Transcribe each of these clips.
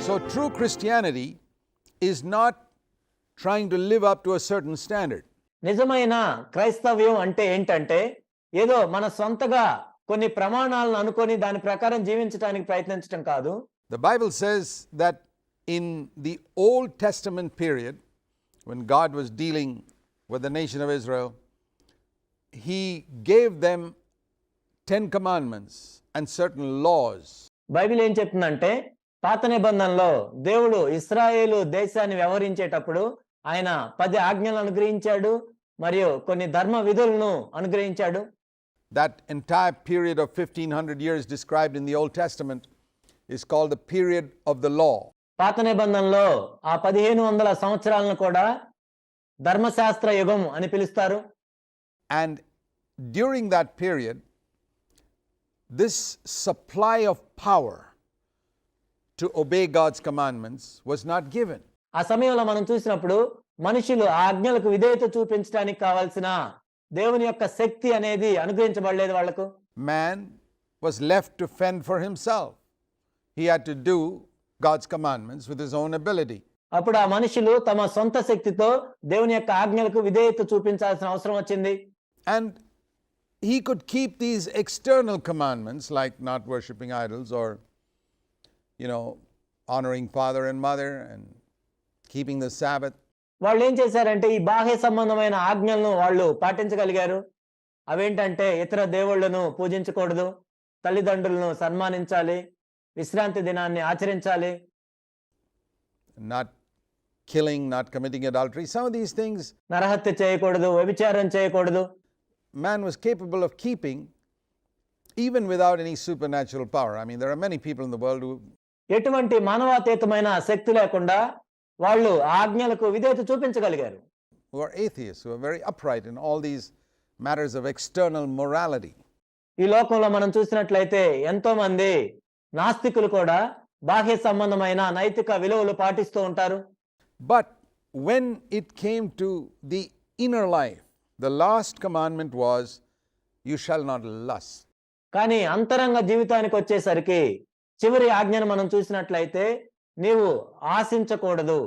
So true Christianity is not trying to live up to a certain standard. నిజమైన క్రైస్తవ్యం అంటే ఏంటంటే ఏదో మన సొంతగా కొన్ని ప్రమాణాలను అనుకొని దాని ప్రకారం జీవించడానికి ప్రయత్నించడం కాదు. The Bible says that in the Old Testament period, when God was dealing with the nation of Israel, He gave them 10 commandments and certain laws. Bible ఏం చెప్తుందంటే పాత నిబంధనలో దేవుడు ఇశ్రాయేలు దేశాన్ని వ్యవహరించేటప్పుడు ఆయన 10 ఆజ్ఞలను అనుగ్రహించాడు మరియు కొన్ని ధర్మ విధులను అనుగ్రహించాడు. That entire period of 1500 years described in the Old Testament is called the period of the law. పాత నిబంధనలో ఆ 1500 సంవత్సరాలను కూడా ధర్మశాస్త్ర యుగం అని పిలుస్తారు. And during that period, this supply of power to obey God's commandments was not given. ఆ సమయంలో మనం చూసినప్పుడు మనుషులు ఆ ఆజ్ఞలకు విధేయత చూపించడానికి కావాల్సిన దేవుని యొక్క శక్తి అనేది అనుగ్రహించబడలేదు వాళ్లకు. Man was left to fend for himself. He had to do God's commandments with his own ability. అప్పుడు ఆ మనుషులు తమ సొంత శక్తితో దేవుని యొక్క ఆజ్ఞలకు విధేయత చూపించాల్సిన అవసరం వచ్చింది. And he could keep these external commandments like not worshipping idols or honoring father and mother and keeping the Sabbath. వాళ్ళు ఏం చేశారంటే ఈ బాహ్య సంబంధమైన ఆజ్ఞలను వాళ్ళు పాటించగలిగారు. అవేంటంటే ఇతర దేవుళ్లను పూజించకూడదు, తల్లిదండ్రులను సన్మానించాలి, విశ్రాంతి దినాన్ని ఆచరించాలి, not killing, not committing adultery, some of these things నరహత్య చేయకూడదు, వ్యభిచారం చేయకూడదు. Man was capable of keeping even without any supernatural power. I mean, there are many people in the world who ఎటువంటి మానవాతీతమైన శక్తి లేకుండా వాళ్ళు ఆజ్ఞలకు విధేయత చూపించగలిగారు. who are atheists, who are very upright in all these matters of external morality. ఈ లోకంలో మనం చూసినట్లయితే ఎంతో మంది నాస్తికులు కూడా బాహ్య సంబంధమైన నైతిక విలువలు పాటిస్తూ ఉంటారు. But when it came to the inner life, the last commandment was, you shall not lust. కానీ అంతరంగ జీవితానికి వచ్చేసరికి చివరి ఆజ్ఞను మనం చూసినట్లయితే నీవు ఆశించకూడదు.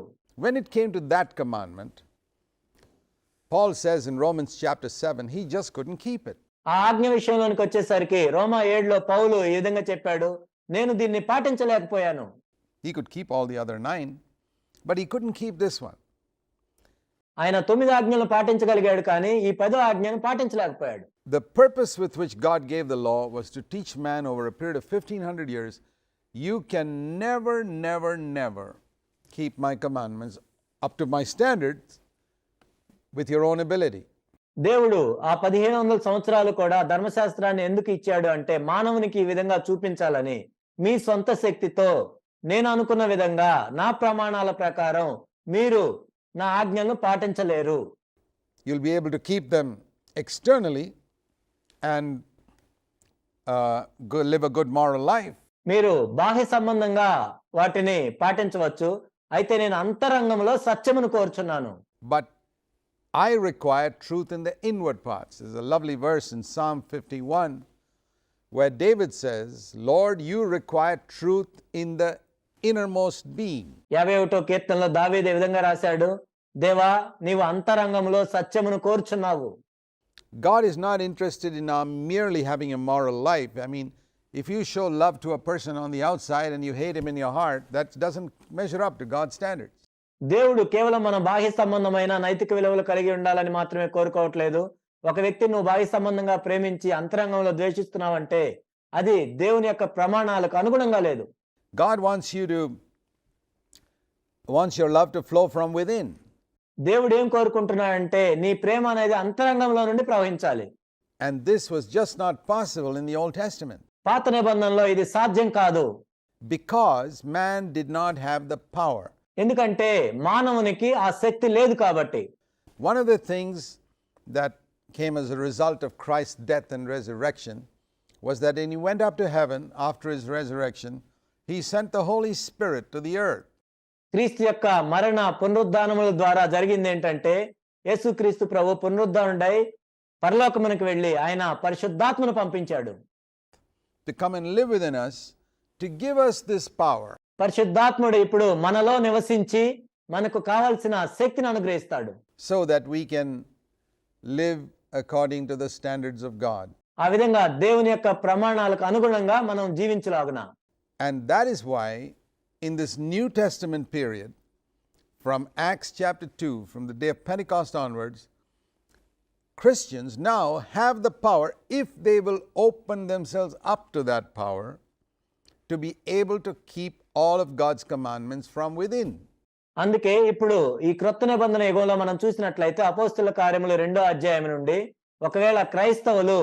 When it came to that commandment, Paul says in Romans chapter 7, he just couldn't keep it. ఆ ఆజ్ఞ విషయంలోనికి వచ్చేసరికి రోమా 7లో పౌలు ఈ విధంగా చెప్పాడు, నేను దీన్ని పాటించలేకపోయాను. He could keep all the other 9, but he couldn't keep this one. ఆయన 9 ఆజ్ఞలను పాటించగలిగాడు కానీ ఈ 10వ ఆజ్ఞను పాటించలేకపోయాడు. The purpose with which God gave the law was to teach man over a period of 1500 years, you can never keep my commandments up to my standards with your own ability. దేవుడు ఆ 1500 సంవత్సరాలు కూడా ధర్మశాస్త్రాన్ని ఎందుకు ఇచ్చాడు అంటే మానవునికి ఈ విధంగా చూపించాలని. మీ సొంత శక్తితో నేను అనుకున్న విధంగా నా ప్రమాణాల ప్రకారం మీరు నా ఆజ్ఞలను పాటించలేరు. You'll be able to keep them externally and live a good moral life. మీరు బాహ్య సంబంధంగా వాటిని పాటించవచ్చు, అయితే నేను అంతరంగంలో సత్యమును కోరుచున్నాను. But I require truth in the inward parts. There's a lovely verse in Psalm 51 where David says, Lord, you require truth in the innermost being. 51వ కీర్తనలో దావీదు ఈ విధంగా రాశాడు, దేవా నీవు అంతరంగంలో సత్యమును కోరుచున్నావు. God is not interested in merely having a moral life. I mean, if you show love to a person on the outside and you hate him in your heart, that doesn't measure up to God's standards. దేవుడు కేవలం మన బాహ్య సంబంధమైన నైతిక విలువలు కలిగి ఉండాలని మాత్రమే కోరుకోవట్లేదు. ఒక వ్యక్తిని నువ్వు బాహ్య సంబంధంగా ప్రేమించి అంతరంగంలో ద్వేషిస్తున్నావంటే అది దేవుని యొక్క ప్రమాణాలకు అనుగుణంగా లేదు. God wants your love to flow from within. దేవుడు ఏం కోరుకుంటున్నాడంటే నీ ప్రేమ అనేది అంతరంగంలో నుండి ప్రవహించాలి. And this was just not possible in the Old Testament. పాత నిబంధనలో ఇది సాధ్యం కాదు. Because man did not have the power. ఎందుకంటే మానవునికి ఆ శక్తి లేదు కాబట్టి. One of the things that came as a result of Christ's death and resurrection was that when he went up to heaven after his resurrection, he sent the Holy Spirit to the earth. క్రీస్తు యొక్క మరణ పునరుద్ధానముల ద్వారా జరిగింది ఏంటంటే యేసుక్రీస్తు ప్రభు పునరుద్ధానుడై పరలోకమునకు వెళ్ళి ఆయన పరిశుద్ధాత్మను పంపించాడు. To come and live within us, to give us this power. పరిశుద్ధాత్ముడు ఇప్పుడు మనలో నివసించి మనకు కావాల్సిన శక్తిని అనుగ్రహిస్తాడు. so that we can live according to the standards of God. ఆ విధంగా దేవుని యొక్క ప్రమాణాలకు అనుగుణంగా మనం జీవించలాగున. And that is why in this New Testament period, from Acts chapter 2, from the day of Pentecost onwards, Christians now have the power, if they will open themselves up to that power, to be able to keep all of God's commandments from within. అందుకే ఇప్పుడు ఈ క్రొత్త నిబంధన యుగంలో మనం చూసినట్లయితే అపోస్తుల కార్యములు 2వ అధ్యాయం నుండి ఒకవేళ క్రైస్తవులు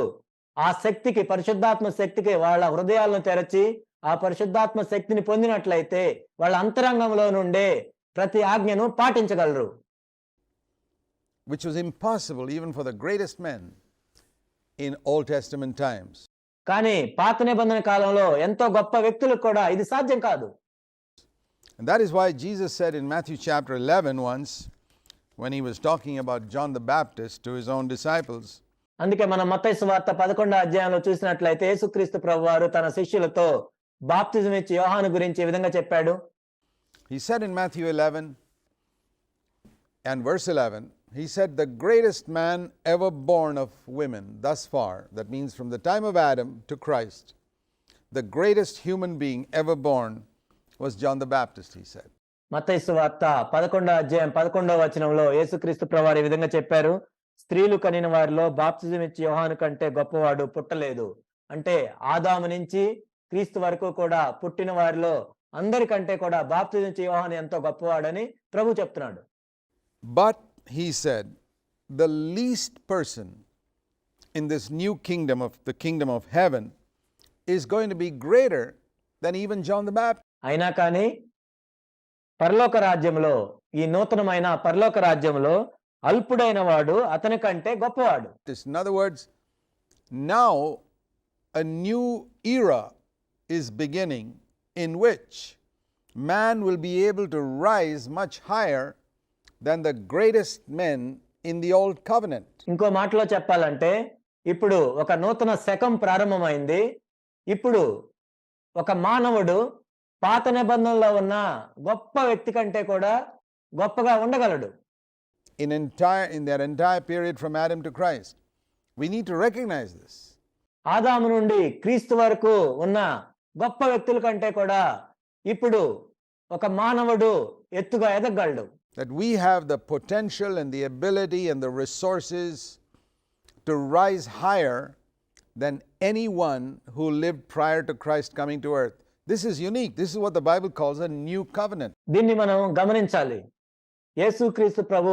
ఆ శక్తికి, పరిశుద్ధాత్మ శక్తికి వాళ్ళ హృదయాలను తెరచి ఆ పరిశుద్ధాత్మ శక్తిని పొందినట్లయితే వాళ్ళ అంతరంగంలో నుండే ప్రతి ఆజ్ఞను పాటించగలరు. Which was impossible even for the greatest men in Old Testament times. కానీ పాత నిబంధన కాలంలో ఎంతో గొప్ప వ్యక్తులకు కూడా ఇది సాధ్యం కాదు. And that is why Jesus said in Matthew chapter 11 once, when he was talking about John the Baptist to his own disciples, అందుకే మనం మత్తయి సువార్త 11వ అధ్యాయంలో చూసినట్లయితే యేసుక్రీస్తు ప్రభువారు తన శిష్యులతో బాప్తిజం ఇచ్చే యోహాను గురించి ఈ విధంగా చెప్పాడు. he said in Matthew 11 and verse 11, he said, the greatest man ever born of women thus far, that means from the time of Adam to Christ, the greatest human being ever born was John the Baptist, he said. మత్తయి సువార్త 11వ అధ్యాయం 11వ వచనంలో యేసుక్రీస్తు ప్రభువారు ఈ విధంగా చెప్పారు, స్త్రీలు కనిన వారిలో బాప్తిజం ఇచ్చే యోహాను కంటే గొప్పవాడు పుట్టలేదు. అంటే ఆదాము నుంచి క్రీస్తు వరకు కూడా పుట్టిన వారిలో అందరికంటే కూడా బాప్తిజం ఇచ్చే యోహాను ఎంతో గొప్పవాడని ప్రభు చెప్తున్నాడు. But he said, the least person in this new kingdom, of the kingdom of heaven, is going to be greater than even John the Baptist. అయినా కానీ పరలోక రాజ్యంలో, ఈ నూతనమైన పరలోక రాజ్యంలో అల్పుడైన వాడు అతని కంటే గొప్పవాడు. In other words, now a new era is beginning in which man will be able to rise much higher than the greatest men in the old covenant. ఇంకో మాటలో చెప్పాలంటే ఇప్పుడు ఒక నూతన శకం ప్రారంభమైంది. ఇప్పుడు ఒక మానవుడు పాత నిబంధనలో ఉన్న గొప్ప వ్యక్తి కంటే కూడా గొప్పగా ఉండగలడు. In that entire period from Adam to Christ, we need to recognize this. ఆదాము నుండి క్రీస్తు వరకు ఉన్న గొప్ప వ్యక్తుల కంటే కూడా ఇప్పుడు ఒక మానవుడు ఎత్తుగా ఎదగలడు. That we have the potential and the ability and the resources to rise higher than anyone who lived prior to Christ coming to earth. This is unique. This is what the Bible calls a new covenant. దీన్ని మనం గమనించాలి. యేసుక్రీస్తు ప్రభు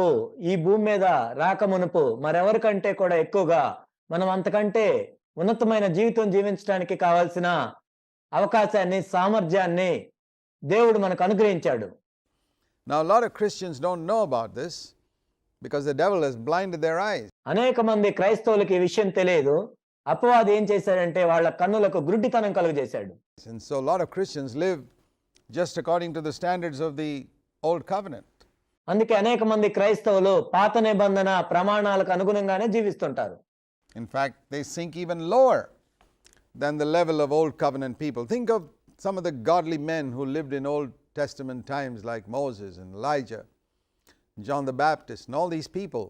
ఈ భూమి మీద రాకమునుపు మరెవరికంటే కూడా ఎక్కువగా మనం అంతకంటే ఉన్నతమైన జీవితం జీవించడానికి కావాల్సిన అవకాశాన్ని, సామర్థ్యాన్ని దేవుడు మనకు అనుగ్రహించాడు. Now a lot of Christians don't know about this because the devil has blinded their eyes. అనేక మంది క్రైస్తవులకు ఈ విషయం తెలియదు. అపవాది ఏం చేశాడంటే వాళ్ళ కన్నులకు గుడ్డితనం కలుగజేశాడు. And so a lot of Christians live just according to the standards of the old covenant. అందుకే అనేక మంది క్రైస్తవులు పాత నిబంధన ప్రమాణాలకు అనుగుణంగానే జీవిస్తుంటారు. In fact, they sink even lower than the level of old covenant people. Think of some of the godly men who lived in Old Testament times like Moses and Elijah, John the Baptist, and all these people.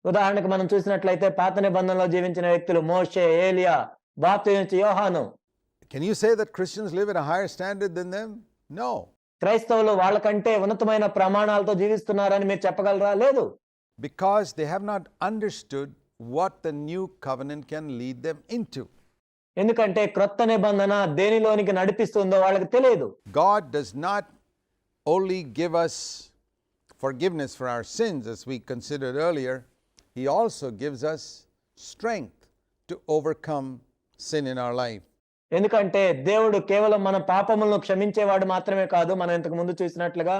ఉదాహరణకు మనం చూసినట్లయితే పాత నిబంధనలో జీవించిన వ్యక్తులు మోషే, ఏలియా, బాప్తిజం ఇచ్చే యోహాను. Can you say that Christians live at a higher standard than them? No. క్రైస్తవులు వాళ్ళకంటే ఉన్నతమైన ప్రమాణాలతో జీవిస్తున్నారని మీరు చెప్పగలరా? లేదు. Because they have not understood what the new covenant can lead them into. ఎందుకంటే క్రొత్త నిబంధన దేనిలోనికి నడిపిస్తుందో వాళ్ళకి తెలియదు. God does not only give us forgiveness for our sins, as we considered earlier, He also gives us strength to overcome sin in our life. ఎందుకంటే దేవుడు కేవలం మన పాపములను క్షమించేవాడు మాత్రమే కాదు, మనం ఇంతకు ముందు చూసినట్లుగా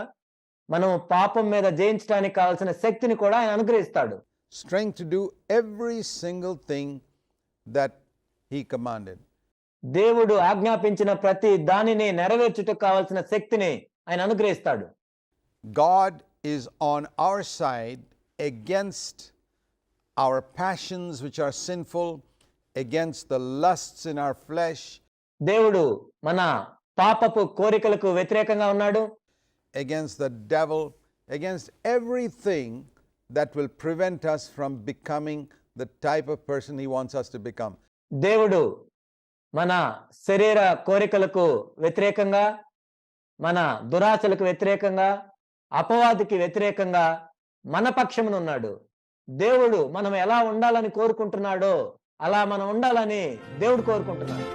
మనం పాపం మీద జయించడానికి కావాల్సిన శక్తిని కూడా ఆయన అనుగ్రహిస్తాడు. Strength to do every single thing that He commanded. దేవుడు ఆజ్ఞాపించిన ప్రతి దానిని నెరవేర్చుటకు కావాల్సిన శక్తిని ఆయన అనుగ్రహిస్తాడు. God is on our side against our passions which are sinful, against the lusts in our flesh. దేవుడు మన పాపపు కోరికలకు వ్యతిరేకంగా ఉన్నాడు, against the devil, against everything that will prevent us from becoming the type of person he wants us to become. దేవుడు మన శరీర కోరికలకు వ్యతిరేకంగా, మన దురాశలకు వ్యతిరేకంగా, అపవాదికి వ్యతిరేకంగా మన పక్షమున ఉన్నాడు. దేవుడు మనం ఎలా ఉండాలని కోరుకుంటున్నాడో అలా మనం ఉండాలని దేవుడు కోరుకుంటున్నాడు.